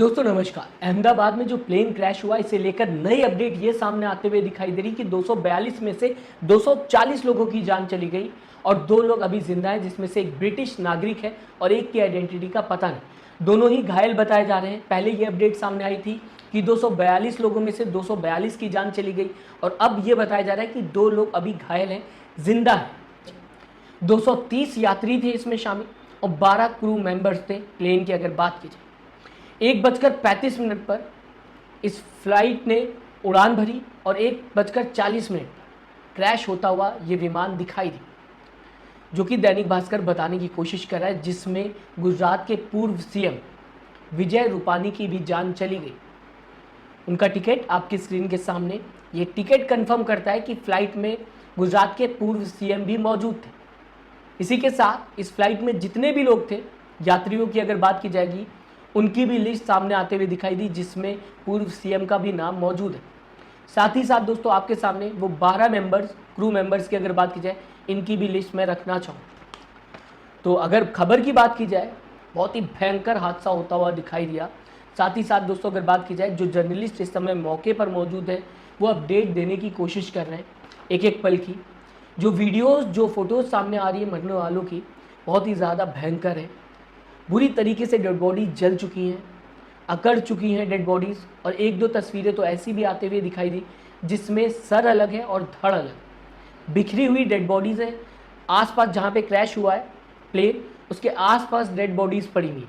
दोस्तों नमस्कार। अहमदाबाद में जो प्लेन क्रैश हुआ इसे लेकर नई अपडेट ये सामने आते हुए दिखाई दे रही कि 242 में से 240 लोगों की जान चली गई और 2 लोग अभी जिंदा हैं, जिसमें से एक ब्रिटिश नागरिक है और एक की आइडेंटिटी का पता नहीं। दोनों ही घायल बताए जा रहे हैं। पहले ये अपडेट सामने आई थी कि 242 लोगों में से 242 की जान चली गई और अब ये बताया जा रहा है कि 2 लोग अभी घायल हैं, जिंदा हैं। 230 यात्री थे इसमें शामिल और 12 क्रू मेंबर्स थे प्लेन की। अगर बात की जाए 1:35 पर इस फ्लाइट ने उड़ान भरी और 1:40 पर क्रैश होता हुआ ये विमान दिखाई दी, जो कि दैनिक भास्कर बताने की कोशिश कर रहा है, जिसमें गुजरात के पूर्व सीएम विजय रूपानी की भी जान चली गई। उनका टिकट आपकी स्क्रीन के सामने, ये टिकट कंफर्म करता है कि फ्लाइट में गुजरात के पूर्व सीएम भी मौजूद थे। इसी के साथ इस फ्लाइट में जितने भी लोग थे यात्रियों की अगर बात की जाएगी, उनकी भी लिस्ट सामने आते हुए दिखाई दी, जिसमें पूर्व सीएम का भी नाम मौजूद है। साथ ही साथ दोस्तों आपके सामने वो 12 मेंबर्स, क्रू मेंबर्स की अगर बात की जाए, इनकी भी लिस्ट में रखना चाहूँ। तो अगर खबर की बात की जाए, बहुत ही भयंकर हादसा होता हुआ दिखाई दिया। साथ ही साथ दोस्तों अगर बात की जाए, जो जर्नलिस्ट इस समय मौके पर मौजूद है वो अपडेट देने की कोशिश कर रहे हैं एक एक पल की। जो वीडियोज़, जो फोटोज़ सामने आ रही है मरने वालों की, बहुत ही ज़्यादा भयंकर है। बुरी तरीके से डेड बॉडी जल चुकी हैं, अकड़ चुकी हैं डेड बॉडीज़, और 1-2 तस्वीरें तो ऐसी भी आते हुए दिखाई दी जिसमें सर अलग है और धड़ अलग। बिखरी हुई डेड बॉडीज़ हैं। आसपास जहाँ पे क्रैश हुआ है प्लेन, उसके आसपास डेड बॉडीज़ पड़ी हुई हैं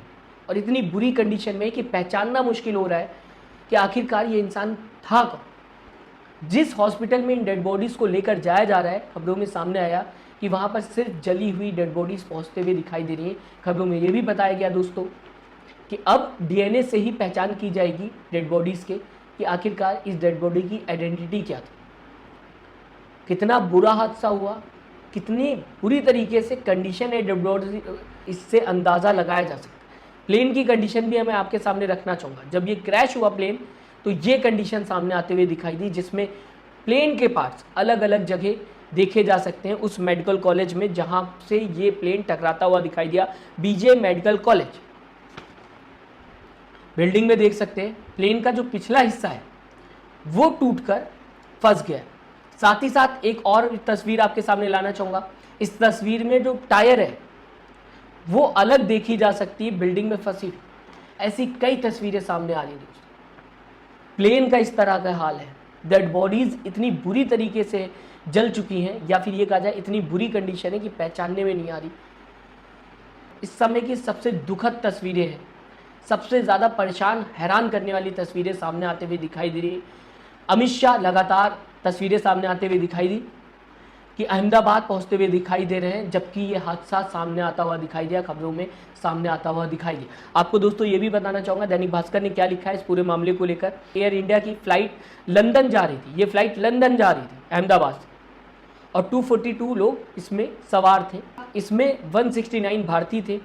और इतनी बुरी कंडीशन में कि पहचानना मुश्किल हो रहा है कि आखिरकार ये इंसान था कौन। जिस हॉस्पिटल में इन डेड बॉडीज़ को लेकर जाया जा रहा है, खबरों में सामने आया कि वहाँ पर सिर्फ जली हुई डेड बॉडीज़ पहुँचते हुए दिखाई दे रही हैं। खबरों में ये भी बताया गया दोस्तों कि अब डीएनए से ही पहचान की जाएगी डेड बॉडीज़ के कि आखिरकार इस डेड बॉडी की आइडेंटिटी क्या थी। कितना बुरा हादसा हुआ, कितनी बुरी तरीके से कंडीशन है डेड बॉडी, इससे अंदाज़ा लगाया जा सकता है। प्लेन की कंडीशन भी मैं आपके सामने रखना चाहूँगा। जब ये क्रैश हुआ प्लेन, तो ये कंडीशन सामने आते हुए दिखाई दी, जिसमें प्लेन के पार्ट्स अलग अलग जगह देखे जा सकते हैं। उस मेडिकल कॉलेज में जहां से ये प्लेन टकराता हुआ दिखाई दिया, बीजे मेडिकल कॉलेज बिल्डिंग में देख सकते हैं प्लेन का जो पिछला हिस्सा है वो टूटकर फंस गया। साथ ही साथ एक और तस्वीर आपके सामने लाना चाहूँगा। इस तस्वीर में जो टायर है वो अलग देखी जा सकती है बिल्डिंग में फंसी। ऐसी कई तस्वीरें सामने आ रही हैं दोस्तों। प्लेन का इस तरह का हाल है, डेड बॉडीज़ इतनी बुरी तरीके से जल चुकी हैं, या फिर ये कहा जाए इतनी बुरी कंडीशन है कि पहचानने में नहीं आ रही। इस समय की सबसे दुखद तस्वीरें हैं, सबसे ज़्यादा परेशान हैरान करने वाली तस्वीरें सामने आते हुए दिखाई दे रही है। अमित शाह लगातार तस्वीरें सामने आते हुए दिखाई दी कि अहमदाबाद पहुंचते हुए दिखाई दे रहे हैं, जबकि ये हादसा सामने आता हुआ दिखाई दिया, खबरों में सामने आता हुआ दिखाई दिया। आपको दोस्तों ये भी बताना चाहूँगा दैनिक भास्कर ने क्या लिखा है इस पूरे मामले को लेकर। एयर इंडिया की फ्लाइट लंदन जा रही थी, ये फ्लाइट लंदन जा रही थी अहमदाबाद से, और 242 लोग इसमें सवार थे। इसमें 169 भारतीय थे,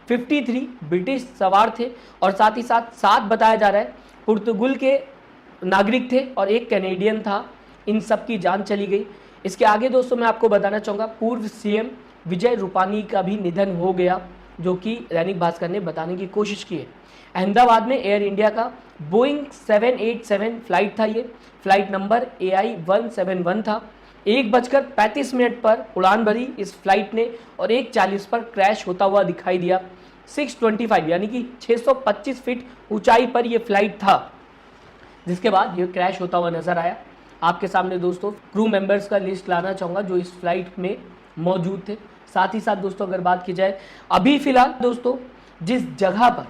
53 ब्रिटिश सवार थे और साथ ही साथ 7 बताया जा रहा है पुर्तगाल के नागरिक थे और एक कैनेडियन था। इन सब की जान चली गई। इसके आगे दोस्तों मैं आपको बताना चाहूँगा, पूर्व सीएम विजय रूपानी का भी निधन हो गया, जो कि दैनिक भास्कर ने बताने की कोशिश की है। अहमदाबाद में एयर इंडिया का बोइंग 787 फ्लाइट था। ये फ्लाइट नंबर AI 171 था। 1:35 पर उड़ान भरी इस फ्लाइट ने और 1:40 पर क्रैश होता हुआ दिखाई दिया। 625 यानी कि 625 फीट ऊंचाई पर यह फ्लाइट था, जिसके बाद ये क्रैश होता हुआ नजर आया। आपके सामने दोस्तों क्रू मेंबर्स का लिस्ट लाना चाहूँगा जो इस फ्लाइट में मौजूद थे। साथ ही साथ दोस्तों अगर बात की जाए, अभी फिलहाल दोस्तों जिस जगह पर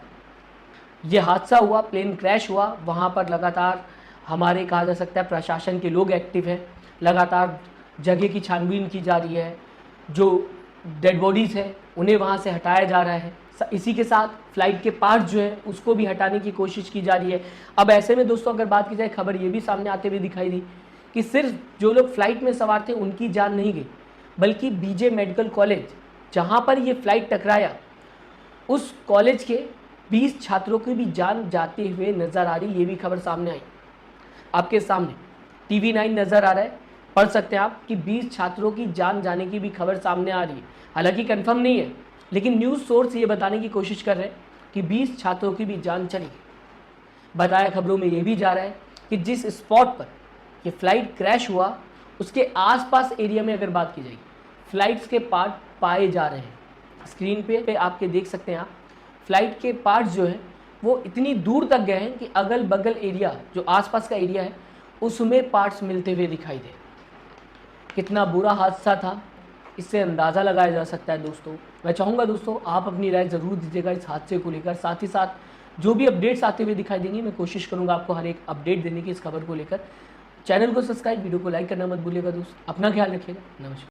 यह हादसा हुआ, प्लेन क्रैश हुआ, वहाँ पर लगातार हमारे कहा जा सकता है प्रशासन के लोग एक्टिव हैं। लगातार जगह की छानबीन की जा रही है, जो डेड बॉडीज़ हैं उन्हें वहाँ से हटाया जा रहा है। इसी के साथ फ्लाइट के पार्ट जो है उसको भी हटाने की कोशिश की जा रही है। अब ऐसे में दोस्तों अगर बात की जाए, खबर ये भी सामने आते हुए दिखाई दी कि सिर्फ जो लोग फ्लाइट में सवार थे उनकी जान नहीं गई, बल्कि बीजे मेडिकल कॉलेज जहाँ पर ये फ्लाइट टकराया, उस कॉलेज के 20 छात्रों की भी जान जाते हुए नजर आ रही। ये भी खबर सामने आई, आपके सामने TV9 नजर आ रहा है, पढ़ सकते हैं आप कि 20 छात्रों की जान जाने की भी खबर सामने आ रही है। हालांकि कंफर्म नहीं है, लेकिन न्यूज़ सोर्स ये बताने की कोशिश कर रहे हैं कि 20 छात्रों की भी जान चली। बताया खबरों में ये भी जा रहा है कि जिस स्पॉट पर ये फ्लाइट क्रैश हुआ उसके आसपास एरिया में अगर बात की जाएगी, फ्लाइट्स के पार्ट पाए जा रहे हैं। स्क्रीन पे आपके देख सकते हैं आप, फ्लाइट के पार्ट्स जो हैं वो इतनी दूर तक गए हैं कि अगल बगल एरिया जो आसपास का एरिया है उसमें पार्ट्स मिलते हुए दिखाई दे। कितना बुरा हादसा था इससे अंदाज़ा लगाया जा सकता है। दोस्तों मैं चाहूँगा दोस्तों आप अपनी राय ज़रूर दीजिएगा इस हादसे को लेकर। साथ ही साथ जो भी अपडेट्स आते हुए दिखाई देंगे मैं कोशिश करूँगा आपको हर एक अपडेट देने की इस खबर को लेकर। चैनल को सब्सक्राइब, वीडियो को लाइक करना मत भूलिएगा दोस्तों। अपना ख्याल रखिएगा। नमस्कार।